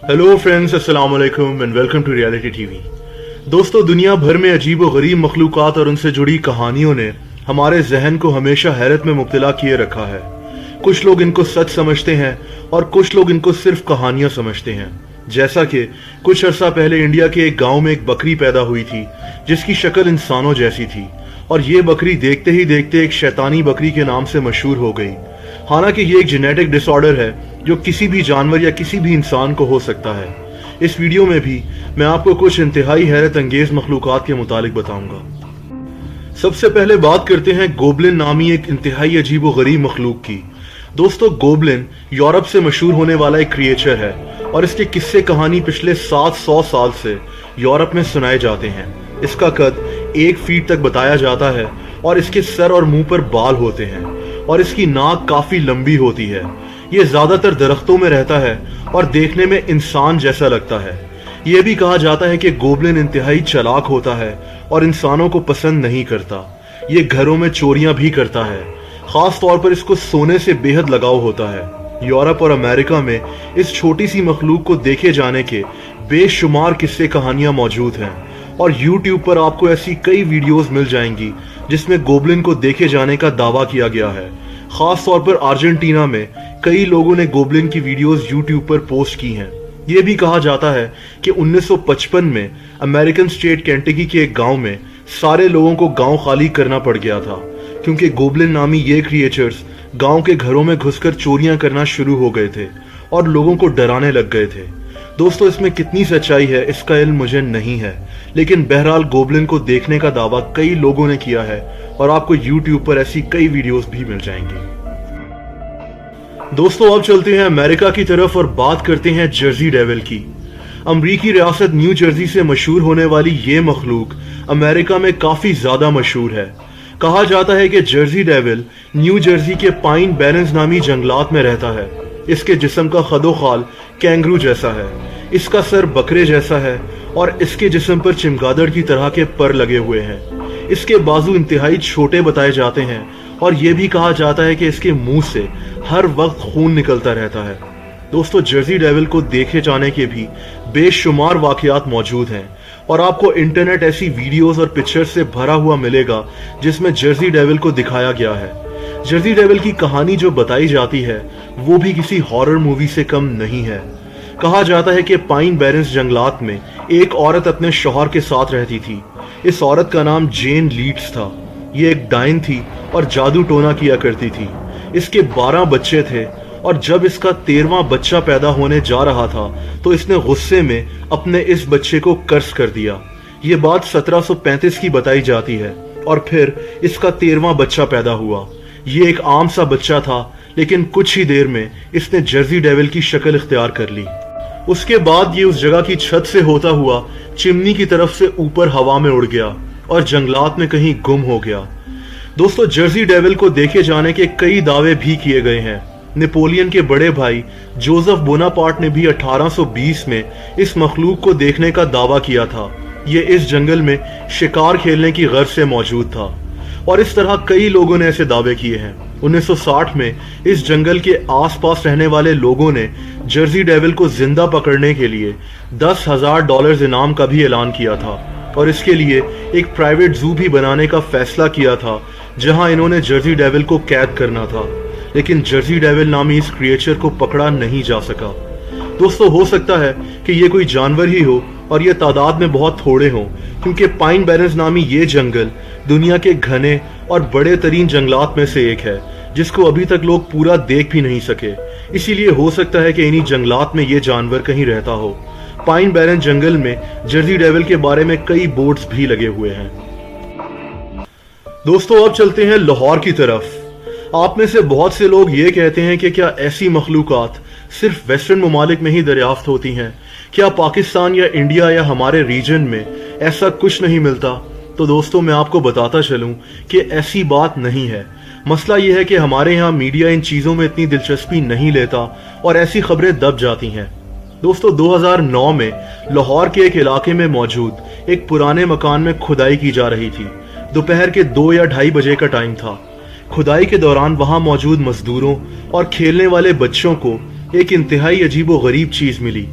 Hello friends, अस्सलाम वालेकुम and welcome to reality TV. दोस्तों, दुनिया भर में अजीब व गरीब मखलूक़ात और उनसे जुड़ी कहानियों ने हमारे जहन को हमेशा हैरत में मुब्तला किए रखा है। कुछ लोग इनको सच समझते हैं और कुछ लोग इनको सिर्फ कहानियां समझते हैं। जैसा कि कुछ अरसा पहले इंडिया के एक गांव में एक बकरी पैदा हुई थी जिसकी शक्ल इंसानों जैसी थी, और ये बकरी देखते ही देखते एक शैतानी बकरी के नाम से मशहूर हो गई। हालांकि ये एक जेनेटिक डिसऑर्डर है जो किसी भी जानवर या किसी भी इंसान को हो सकता है। इस वीडियो में भी मैं आपको कुछ इंतहाई हैरत अंगेज मखलूक़ात के मुतालिक बताऊंगा। सबसे पहले बात करते हैं गोबलिन नामी एक इंतहाई अजीब व गरीब मखलूक की। दोस्तों, गोबलिन यूरोप से मशहूर होने वाला एक क्रिएचर है और इसके किस्से कहानी पिछले 700 साल से यूरोप में सुनाए जाते हैं। इसका कद 1 फीट तक बताया जाता है और इसके सर और मुंह पर बाल होते हैं और इसकी नाक काफी लंबी होती है। ये ज्यादातर दरख्तों में रहता है और देखने में इंसान जैसा लगता है। यह भी कहा जाता है कि गोबलिन इंतहाई चालाक होता है और इंसानों को पसंद नहीं करता। ये घरों में चोरियां भी करता है। खास तौर पर इसको सोने से बेहद लगाव होता है। यूरोप और अमेरिका में इस छोटी सी मखलूक को देखे जाने के बेशुमार किस्से कहानियां मौजूद हैं और यूट्यूब पर आपको ऐसी कई वीडियोस मिल जाएंगी जिसमें गोबलिन को देखे जाने का दावा किया गया है। खास तौर पर अर्जेंटीना में कई लोगों ने गोबलिन की वीडियोस यूट्यूब पर पोस्ट की हैं। यह भी कहा जाता है कि 1955 में अमेरिकन स्टेट केंटकी के एक गांव में सारे लोगों को गांव खाली करना पड़ गया था क्योंकि गोबलिन नामी ये क्रिएचर्स गांव के घरों में घुसकर चोरियां करना शुरू हो गए थे और लोगों को डराने लग गए थे। दोस्तों, इसमें कितनी सच्चाई है इसका इल्म मुझे नहीं है, लेकिन बहरहाल गोबलिन को देखने का दावा कई लोगों ने किया है और आपको यूट्यूब पर ऐसी कई वीडियोस भी मिल जाएंगी। दोस्तों, अब चलते हैं अमेरिका की तरफ और बात करते हैं जर्सी डेविल की। अमरीकी रियासत न्यू जर्सी से मशहूर होने वाली ये मखलूक अमेरिका में काफी ज्यादा मशहूर है। कहा जाता है कि जर्सी डेविल न्यू जर्सी के पाइन बैरन्स नामी जंगलात में रहता है। इसके जिस्म का खदोखाल कैंगरू जैसा है, इसका सर बकरे जैसा है और इसके जिस्म पर चमगादड़ की तरह के पर लगे हुए हैं। इसके बाजू इंतहाई छोटे बताए जाते हैं और यह भी कहा जाता है कि इसके मुंह से हर वक्त खून निकलता रहता है। दोस्तों, जर्सी डेविल को देखे जाने के भी बेशुमार वाकयात मौजूद हैं और आपको इंटरनेट ऐसी वीडियोस और पिक्चर्स से भरा हुआ मिलेगा जिसमें जर्सी डेविल को दिखाया गया है। जर्सी डेविल की कहानी जो बताई जाती है वो भी किसी हॉरर मूवी से कम नहीं है। कहा जाता है कि पाइन बैरन्स जंगलात में एक औरत अपने शौहर के साथ रहती थी। इस औरत का नाम जेन लीड्स था। ये एक डाइन थी और जादू टोना किया करती थी। इसके 12 बच्चे थे और जब इसका 13वां बच्चा पैदा होने जा रहा था तो इसने गुस्से में अपने इस बच्चे को कर्स कर दिया। ये बात 1735 की बताई जाती है और फिर इसका 13वां बच्चा पैदा हुआ। ये एक आम सा बच्चा था, लेकिन कुछ ही देर में इसने जर्सी डेविल की शक्ल इख्तियार कर ली। उसके बाद ये उस जगह की छत से होता हुआ चिमनी की तरफ से ऊपर हवा में उड़ गया और जंगलात में कहीं गुम हो गया। दोस्तों, जर्सी डेविल को देखे जाने के कई दावे भी किए गए हैं। नेपोलियन के बड़े भाई जोसेफ बोनापार्ट ने भी 1820 में इस मखलूक को देखने का दावा किया था। ये इस जंगल में शिकार खेलने की गर्ज से मौजूद था और इस तरह कई लोगों ने ऐसे दावे किए हैं। 1960 में इस जंगल के आसपास रहने वाले लोगों ने जर्सी डेविल को जिंदा पकड़ने के लिए $10,000 इनाम का भी ऐलान किया था और इसके लिए एक प्राइवेट जू भी बनाने का फैसला किया था जहां इन्होंने जर्सी डेविल को कैद करना था। लेकिन जर्सी डेविल नामी इस क्रिएचर को पकड़ा नहीं जा सका। दोस्तों, हो सकता है कि ये कोई जानवर ही हो और ये तादाद में बहुत थोड़े हों, क्योंकि पाइन बैरन्स नामी ये जंगल दुनिया के घने और बड़े तरीन जंगलात में से एक है जिसको अभी तक लोग पूरा देख भी नहीं सके। इसीलिए हो सकता है कि इन्हीं जंगलात में ये जानवर कहीं रहता हो। पाइन बैरन जंगल में जर्सी डेविल के बारे में कई बोर्ड्स भी लगे हुए हैं। दोस्तों, अब चलते हैं लाहौर की तरफ। आप में से बहुत से लोग ये कहते हैं कि क्या ऐसी मखलूक़ात सिर्फ वेस्टर्न ममालिक में ही दरियाफ्त होती हैं? क्या पाकिस्तान या इंडिया या हमारे रीजन में ऐसा कुछ नहीं मिलता? तो दोस्तों, मैं आपको बताता चलूं कि ऐसी बात नहीं है। मसला यह है कि हमारे यहाँ मीडिया इन चीज़ों में इतनी दिलचस्पी नहीं लेता और ऐसी खबरें दब जाती हैं। दोस्तों, 2009 में लाहौर के एक इलाके में मौजूद एक पुराने मकान में खुदाई की जा रही थी। दोपहर के 2 या 2:30 बजे का टाइम था। खुदाई के दौरान वहां मौजूद मजदूरों और खेलने वाले बच्चों को एक इंतहाई अजीब व गरीब चीज मिली।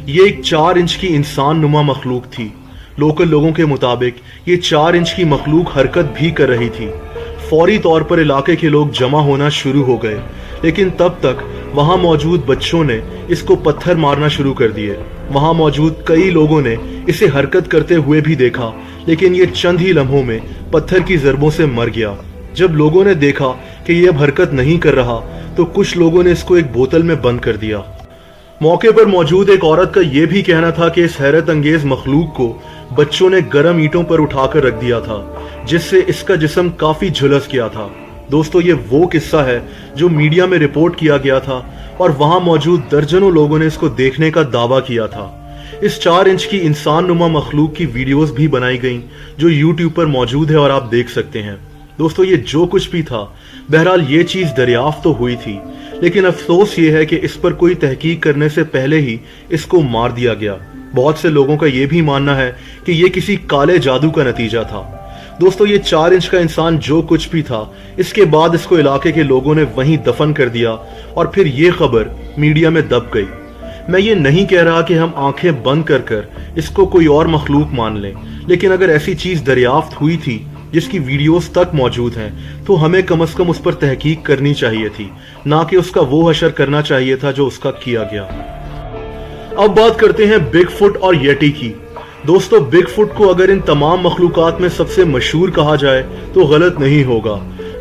ये एक 4 इंच की इंसान नुमा मखलूक थी। लोकल लोगों के मुताबिक ये 4 इंच की मखलूक हरकत भी कर रही थी। फौरी तौर पर इलाके के लोग जमा होना शुरू हो गए, लेकिन तब तक वहां मौजूद बच्चों ने इसको पत्थर मारना शुरू कर दिए। वहां मौजूद कई लोगों ने इसे हरकत करते हुए भी देखा, लेकिन ये चंद ही लम्हों में पत्थर की ज़रबों से मर गया। जब लोगों ने देखा कि ये अब हरकत नहीं कर रहा, तो कुछ लोगों ने इसको एक बोतल में बंद कर दिया। मौके पर मौजूद एक औरत का यह भी कहना था कि इस हैरत अंगेज मखलूक को बच्चों ने गर्म ईंटों पर उठाकर रख दिया था, जिससे इसका जिस्म काफी झुलस गया था। दोस्तों, ये वो किस्सा है जो मीडिया में रिपोर्ट किया गया था और वहां मौजूद दर्जनों लोगों ने इसको देखने का दावा किया था। इस 4 इंच की इंसान नुमा मखलूक की वीडियोस भी बनाई गईं, जो यूट्यूब पर मौजूद है और आप देख सकते हैं। दोस्तों, ये जो कुछ भी था, बहरहाल ये चीज दरियाफ्त तो हुई थी, लेकिन अफसोस ये है कि इस पर कोई तहकीक करने से पहले ही इसको मार दिया गया। बहुत से लोगों का यह भी मानना है कि यह किसी काले जादू का नतीजा था। दोस्तों, ये 4 इंच का इंसान जो कुछ भी था, इसके बाद इसको इलाके के लोगों ने वहीं दफन कर दिया और फिर ये खबर मीडिया में दब गई। मैं ये नहीं कह रहा कि हम आंखें बंद कर इसको कोई और मखलूक मान लें, लेकिन अगर ऐसी चीज दरियाफ्त हुई थी जिसकी वीडियोस तक मौजूद हैं, तो हमें कम से कम उस पर तहकीक करनी चाहिए थी, ना कि उसका वो हशर करना चाहिए था जो उसका किया गया। अब बात करते हैं बिग फुट और येटी की। दोस्तों, बिग फुट को अगर इन तमाम मखलूकात में सबसे मशहूर कहा जाए तो गलत नहीं होगा।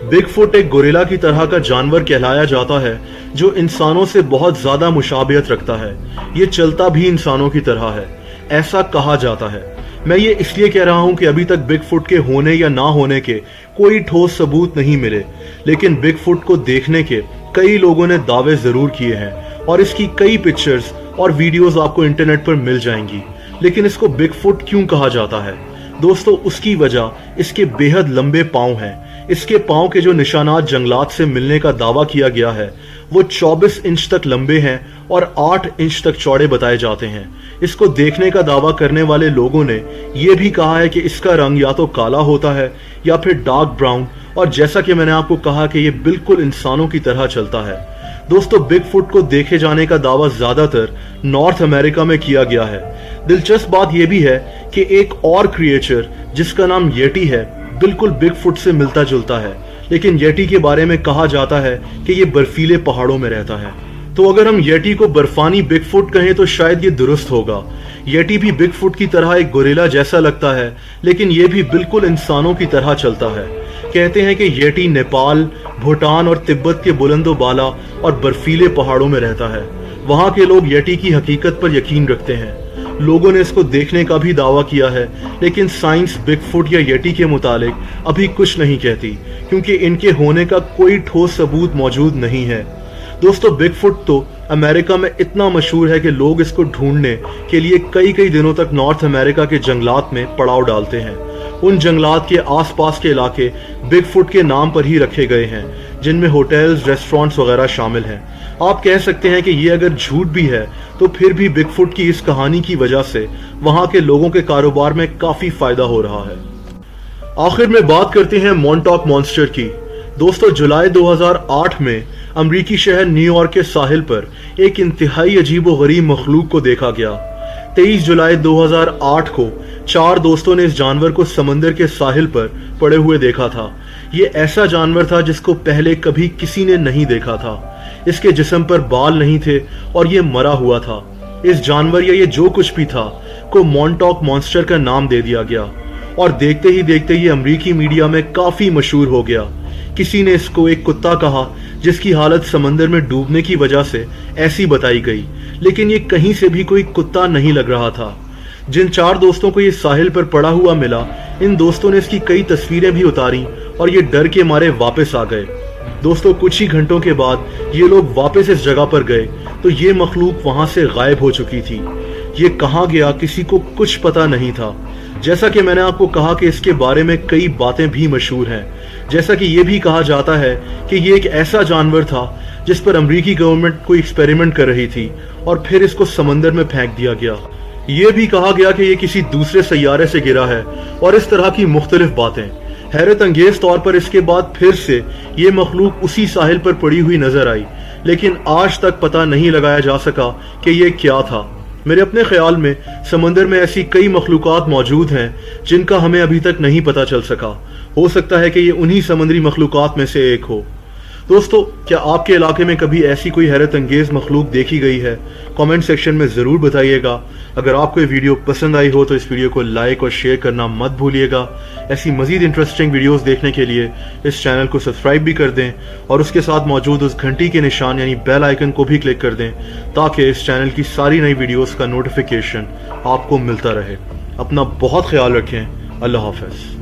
बिग फुट एक गोरिल्ला की तरह का जानवर कहलाया जाता है, जो इंसानों से बहुत ज्यादा मुशाबियत रखता है। ये चलता भी इंसानों की तरह है, ऐसा कहा जाता है। मैं ये इसलिए कह रहा हूं कि अभी तक बिग फुट के होने या ना होने के कोई ठोस सबूत नहीं मिले, लेकिन बिग फुट को देखने के कई लोगों ने दावे जरूर किए हैं और इसकी कई पिक्चर्स और वीडियोस आपको इंटरनेट पर मिल जाएंगी। लेकिन इसको बिग फुट क्यों कहा जाता है? दोस्तों, उसकी वजह इसके बेहद लंबे पांव हैं। इसके पांव के जो निशानात जंगलात से मिलने का दावा किया गया है, वो 24 इंच तक लंबे हैं और 8 इंच तक चौड़े बताए जाते हैं। इसको देखने का दावा करने वाले लोगों ने यह भी कहा है कि इसका रंग या तो काला होता है या फिर डार्क ब्राउन, और जैसा कि मैंने आपको कहा कि ये बिल्कुल इंसानों की तरह चलता है। दोस्तों, बिग फुट को देखे जाने का दावा ज्यादातर नॉर्थ अमेरिका में किया गया है। दिलचस्प बात यह भी है कि एक और क्रिएचर जिसका नाम येटी है, बिल्कुल बिग फुट से मिलता जुलता है, लेकिन येटी के बारे में कहा जाता है कि ये बर्फीले पहाड़ों में रहता है। तो अगर हम येटी को बर्फानी बिग फुट कहें तो शायद ये दुरुस्त होगा। येटी भी बिग फुट की तरह एक गोरिल्ला जैसा लगता है, लेकिन ये भी बिल्कुल इंसानों की तरह चलता है। कहते हैं कि येटी नेपाल, भूटान और तिब्बत के बुलंदो बाला और बर्फीले पहाड़ों में रहता है। वहां के लोग येटी की हकीकत पर यकीन रखते हैं। लोगों ने इसको देखने का भी दावा किया है, लेकिन साइंस बिग फुट या येटी के मुतालिक अभी कुछ नहीं कहती, क्योंकि इनके होने का कोई ठोस सबूत मौजूद नहीं है। दोस्तों, बिग फुट तो अमेरिका में इतना मशहूर है कि लोग इसको ढूंढने के लिए कई दिनों तक नॉर्थ अमेरिका के जंगलात में पड़ाव डालते हैं। उन जंगलात के आसपास के इलाके बिग फुट के नाम पर ही रखे गए हैं, जिनमें होटल्स, रेस्टोरेंट्स वगैरह शामिल हैं। आप कह सकते हैं कि ये अगर झूठ भी है, तो फिर भी बिग फुट की इस कहानी की वजह से वहां के लोगों के कारोबार में काफी फायदा हो रहा है। आखिर में बात करते हैं मॉन्टॉक मॉन्स्टर की। दोस्तों, जुलाई 2008 में अमरीकी शहर न्यूयॉर्क के साहिल पर एक इंतहाई अजीबो गरीब मखलूक को देखा गया। 23 जुलाई 2008 को 4 दोस्तों ने इस जानवर को समंदर के साहिल पर पड़े हुए देखा था। ये ऐसा जानवर था जिसको पहले कभी किसी ने नहीं देखा था। इसके जिस्म पर बाल नहीं थे और ये मरा हुआ था। इस जानवर या ये जो कुछ भी था को मॉन्टॉक मॉन्स्टर का नाम दे दिया गया और देखते ही देखते ये अमरीकी मीडिया में काफी मशहूर हो गया। किसी ने इसको एक कुत्ता कहा जिसकी हालत समंदर में डूबने की वजह से ऐसी बताई गई, लेकिन ये कहीं से भी कोई कुत्ता नहीं लग रहा था। जिन 4 दोस्तों को ये साहिल पर पड़ा हुआ मिला, इन दोस्तों ने इसकी कई तस्वीरें भी उतारी और ये डर के मारे वापस आ गए। दोस्तों, कुछ ही घंटों के बाद ये लोग वापस इस जगह पर गए तो ये मखलूक वहां से गायब हो चुकी थी। ये कहाँ गया किसी को कुछ पता नहीं था। जैसा कि मैंने आपको कहा कि इसके बारे में कई बातें भी मशहूर हैं, जैसा कि ये भी कहा जाता है कि ये एक ऐसा जानवर था जिस पर अमेरिकी गवर्नमेंट कोई एक्सपेरिमेंट कर रही थी और फिर इसको समंदर में फेंक दिया गया। ये भी कहा गया कि ये किसी दूसरे सैयारे से गिरा है और इस तरह की मुख्तलिफ बातें। हैरत अंगेज तौर पर इसके बाद फिर से ये मखलूक उसी साहिल पर पड़ी हुई नजर आई, लेकिन आज तक पता नहीं लगाया जा सका कि ये क्या था। میرے اپنے خیال میں سمندر میں ایسی کئی مخلوقات موجود ہیں جن کا ہمیں ابھی تک نہیں پتہ چل سکا. ہو سکتا ہے کہ یہ انہی سمندری مخلوقات میں سے ایک ہو. دوستو، کیا آپ کے علاقے میں کبھی ایسی کوئی حیرت انگیز مخلوق دیکھی گئی ہے؟ کامنٹ سیکشن میں ضرور بتائیے گا. اگر آپ کو یہ ویڈیو پسند آئی ہو تو اس ویڈیو کو لائک اور شیئر کرنا مت بھولیے گا. ایسی مزید انٹرسٹنگ ویڈیوز دیکھنے کے لیے اس چینل کو سبسکرائب بھی کر دیں اور اس کے ساتھ موجود اس گھنٹی کے نشان یعنی بیل آئیکن کو بھی کلک کر دیں تاکہ اس چینل کی ساری نئی ویڈیوز کا نوٹیفیکیشن آپ کو ملتا رہے. اپنا بہت خیال رکھیں. اللہ حافظ.